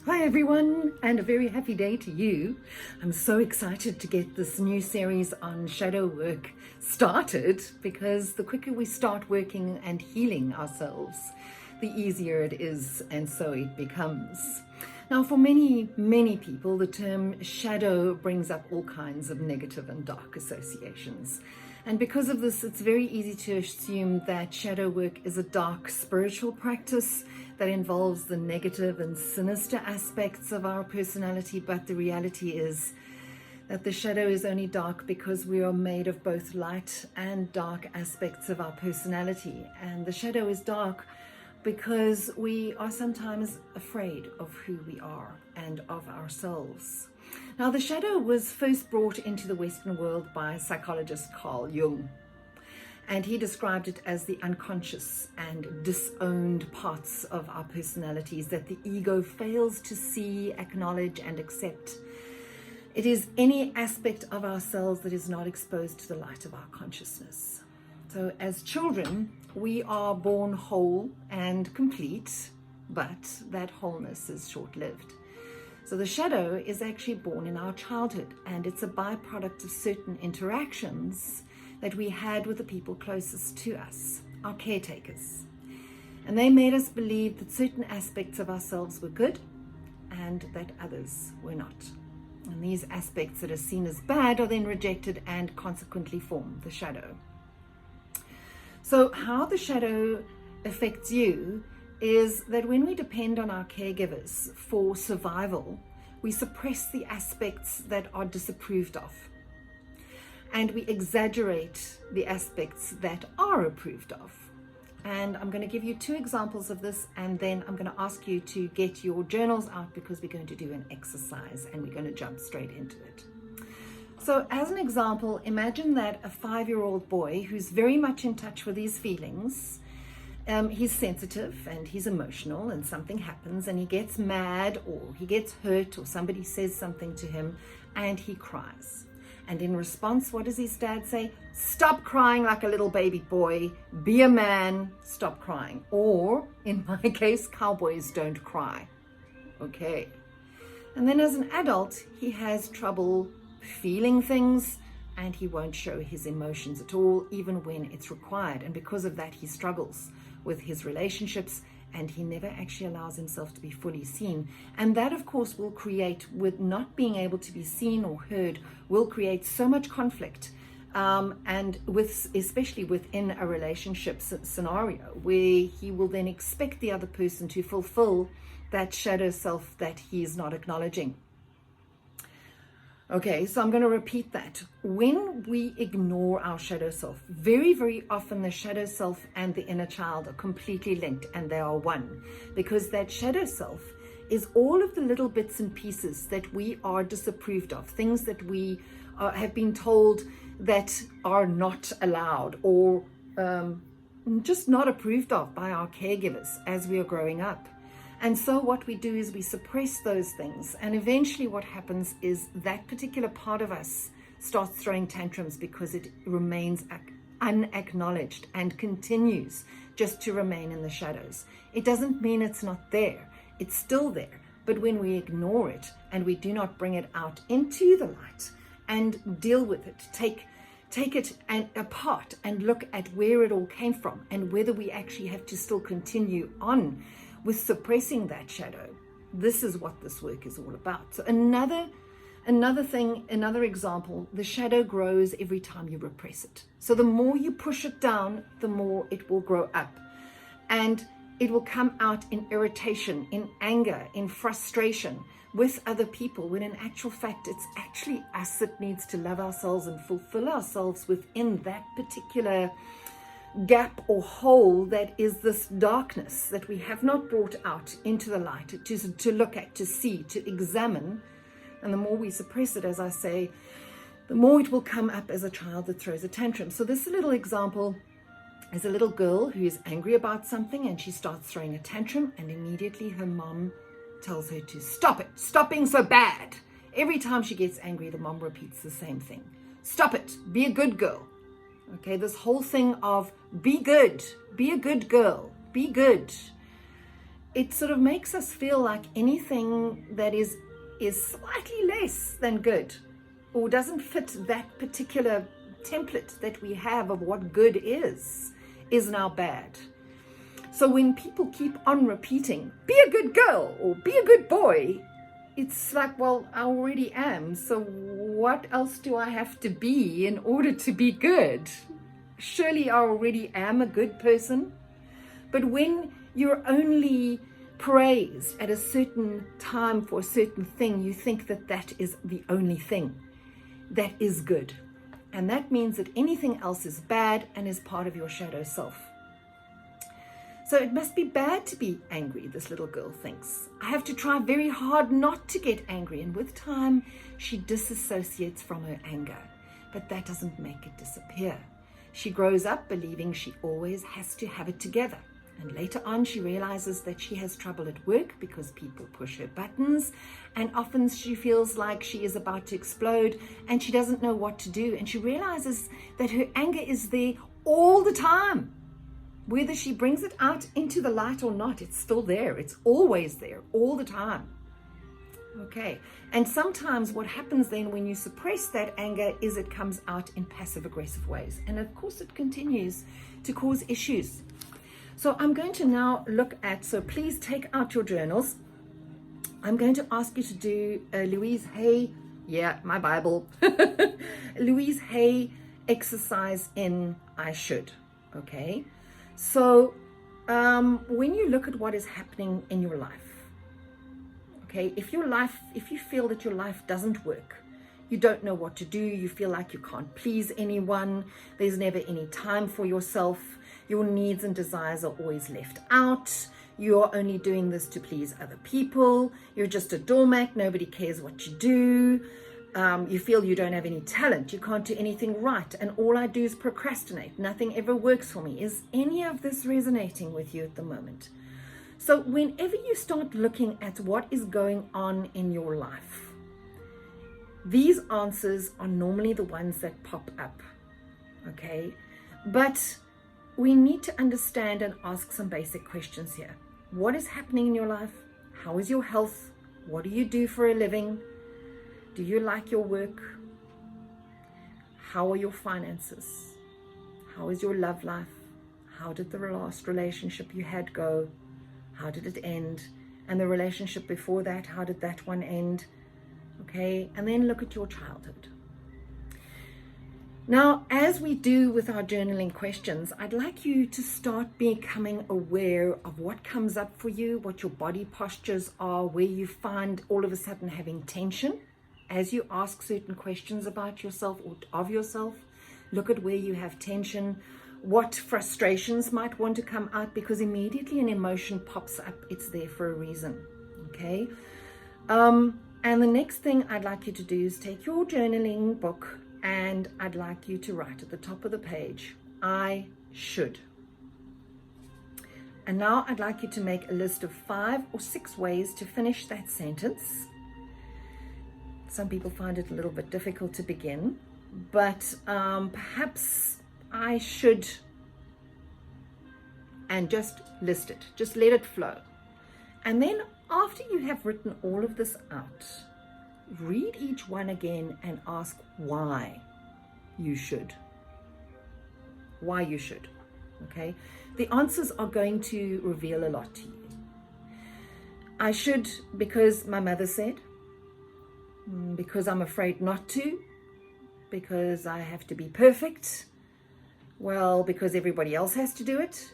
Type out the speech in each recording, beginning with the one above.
Hi everyone, and a very happy day to you. I'm so excited to get this new series on shadow work started, because the quicker we start working and healing ourselves, the easier it is, and so it becomes. Now, for many people, the term shadow brings up all kinds of negative and dark associations. And because of this, it's very easy to assume that shadow work is a dark spiritual practice that involves the negative and sinister aspects of our personality. But the reality is that the shadow is only dark because we are made of both light and dark aspects of our personality. And the shadow is dark because we are sometimes afraid of who we are and of ourselves. Now, the shadow was first brought into the Western world by psychologist Carl Jung, and he described it as the unconscious and disowned parts of our personalities that the ego fails to see, acknowledge, and accept. It is any aspect of ourselves that is not exposed to the light of our consciousness. So as children, we are born whole and complete, but that wholeness is short-lived. So the shadow is actually born in our childhood, and it's a byproduct of certain interactions that we had with the people closest to us, our caretakers. And they made us believe that certain aspects of ourselves were good and that others were not. And these aspects that are seen as bad are then rejected and consequently form the shadow. So how the shadow affects you is that when we depend on our caregivers for survival, we suppress the aspects that are disapproved of, and we exaggerate the aspects that are approved of. And I'm going to give you 2 examples of this, and then I'm going to ask you to get your journals out, because we're going to do an exercise and we're going to jump straight into it. So as an example, imagine that a 5-year-old boy who's very much in touch with his feelings, he's sensitive and he's emotional, and something happens and he gets mad or he gets hurt or somebody says something to him and he cries. And in response, what does his dad say? Stop crying like a little baby boy. Be a man. Stop crying. Or, in my case, cowboys don't cry. Okay. And then as an adult, he has trouble feeling things, and he won't show his emotions at all, even when it's required. And because of that, he struggles with his relationships, and he never actually allows himself to be fully seen. And that, of course, will create, with not being able to be seen or heard, will create so much conflict, and especially within a relationship scenario, where he will then expect the other person to fulfill that shadow self that he is not acknowledging. Okay, so I'm going to repeat that. When we ignore our shadow self, very often the shadow self and the inner child are completely linked, and they are one, because that shadow self is all of the little bits and pieces that we are disapproved of, things that we have been told that are not allowed, or just not approved of by our caregivers as we are growing up. And so what we do is we suppress those things, and eventually what happens is that particular part of us starts throwing tantrums because it remains unacknowledged and continues just to remain in the shadows. It doesn't mean it's not there. It's still there. But when we ignore it and we do not bring it out into the light and deal with it, take it apart and look at where it all came from, and whether we actually have to still continue on with suppressing that shadow. This is what this work is all about. So another example, the shadow grows every time you repress it. So the more you push it down, the more it will grow up. And it will come out in irritation, in anger, in frustration with other people, when in actual fact, it's actually us that needs to love ourselves and fulfill ourselves within that particular gap or hole that is this darkness that we have not brought out into the light to look at, to see, to examine. And the more we suppress it, as I say, the more it will come up as a child that throws a tantrum. So this little example is a little girl who is angry about something, and she starts throwing a tantrum, and immediately her mom tells her to stop it. Stop being so bad. Every time she gets angry, the mom repeats the same thing. Stop it. Be a good girl. Okay, this whole thing of be good, be a good girl, be good, it sort of makes us feel like anything that is slightly less than good or doesn't fit that particular template that we have of what good is now bad. So when people keep on repeating, be a good girl or be a good boy, it's like, well, I already am. So what else do I have to be in order to be good? Surely I already am a good person. But when you're only praised at a certain time for a certain thing, you think that that is the only thing that is good. And that means that anything else is bad and is part of your shadow self. So it must be bad to be angry, this little girl thinks. I have to try very hard not to get angry. And with time, she disassociates from her anger. But that doesn't make it disappear. She grows up believing she always has to have it together. And later on, she realizes that she has trouble at work because people push her buttons. And often she feels like she is about to explode and she doesn't know what to do. And she realizes that her anger is there all the time. Whether she brings it out into the light or not, it's still there. It's always there, all the time. Okay. And sometimes what happens then when you suppress that anger is it comes out in passive-aggressive ways. And of course, it continues to cause issues. So I'm going to now look at, so please take out your journals. I'm going to ask you to do Louise Hay, my Bible, Louise Hay exercise in I should, okay? So when you look at what is happening in your life, okay, if you feel that your life doesn't work, you don't know what to do, you feel like you can't please anyone, there's never any time for yourself, your needs and desires are always left out, you're only doing this to please other people, you're just a doormat, nobody cares what you do, you feel you don't have any talent, you can't do anything right, and all I do is procrastinate, nothing ever works for me. Is any of this resonating with you at the moment? So whenever you start looking at what is going on in your life, these answers are normally the ones that pop up, okay? But we need to understand and ask some basic questions here. What is happening in your life? How is your health? What do you do for a living? Do you like your work? How are your finances? How is your love life? How did the last relationship you had go? How did it end? And the relationship before that, how did that one end? Okay, and then look at your childhood. Now, as we do with our journaling questions, I'd like you to start becoming aware of what comes up for you, what your body postures are, where you find all of a sudden having tension. As you ask certain questions about yourself or of yourself, look at where you have tension, what frustrations might want to come out, because immediately an emotion pops up, it's there for a reason, okay? And the next thing I'd like you to do is take your journaling book and I'd like you to write at the top of the page, I should. And now I'd like you to make a list of 5 or 6 ways to finish that sentence. Some people find it a little bit difficult to begin, but perhaps I should, and just list it, just let it flow. And then after you have written all of this out, read each one again and ask why you should. Why you should, okay? The answers are going to reveal a lot to you. I should because my mother said, because I'm afraid not to, because I have to be perfect, well, because everybody else has to do it.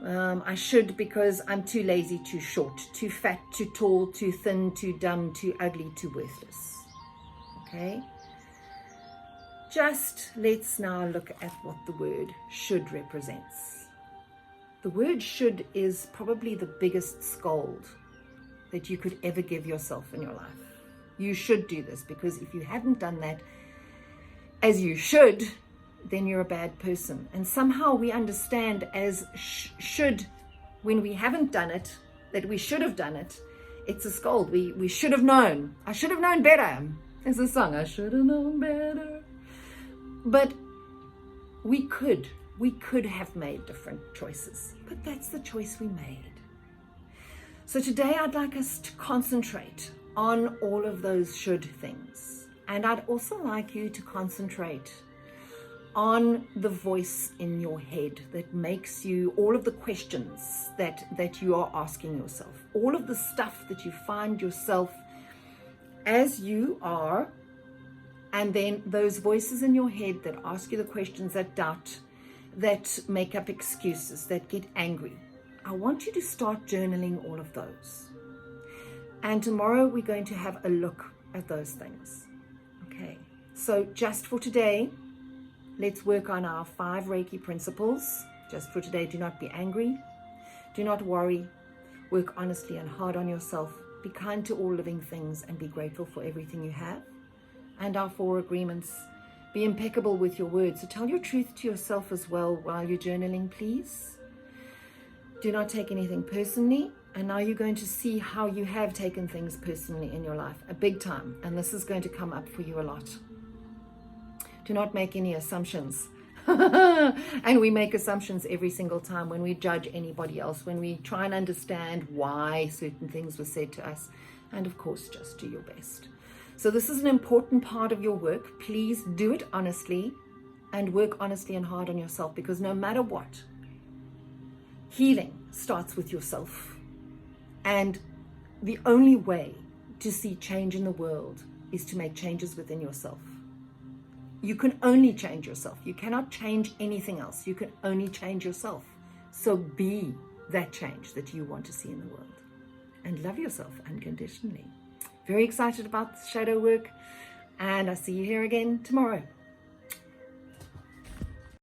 I should because I'm too lazy, too short, too fat, too tall, too thin, too dumb, too ugly, too worthless. Okay? Just let's now look at what the word should represents. The word should is probably the biggest scold that you could ever give yourself in your life. You should do this, because if you hadn't done that as you should, then you're a bad person. And somehow we understand as should, when we haven't done it, that we should have done it. It's a scold. We should have known. I should have known better. There's a song, I should have known better. But we could have made different choices. But that's the choice we made. So today I'd like us to concentrate on all of those should things. And I'd also like you to concentrate on the voice in your head that makes you, all of the questions that you are asking yourself, all of the stuff that you find yourself as you are, and then those voices in your head that ask you the questions, that doubt, that make up excuses, that get angry. I want you to start journaling all of those. And tomorrow we're going to have a look at those things. Okay, so just for today, let's work on our 5 Reiki principles. Just for today, do not be angry. Do not worry. Work honestly and hard on yourself. Be kind to all living things and be grateful for everything you have. And our 4 agreements. Be impeccable with your words. So tell your truth to yourself as well while you're journaling, please. Do not take anything personally. And now you're going to see how you have taken things personally in your life, a big time. And this is going to come up for you a lot. Do not make any assumptions. And we make assumptions every single time when we judge anybody else, when we try and understand why certain things were said to us. And of course, just do your best. So this is an important part of your work. Please do it honestly and work honestly and hard on yourself, because no matter what, healing starts with yourself. And the only way to see change in the world is to make changes within yourself. You can only change yourself. You cannot change anything else. You can only change yourself. So be that change that you want to see in the world. And love yourself unconditionally. Very excited about the shadow work. And I'll see you here again tomorrow.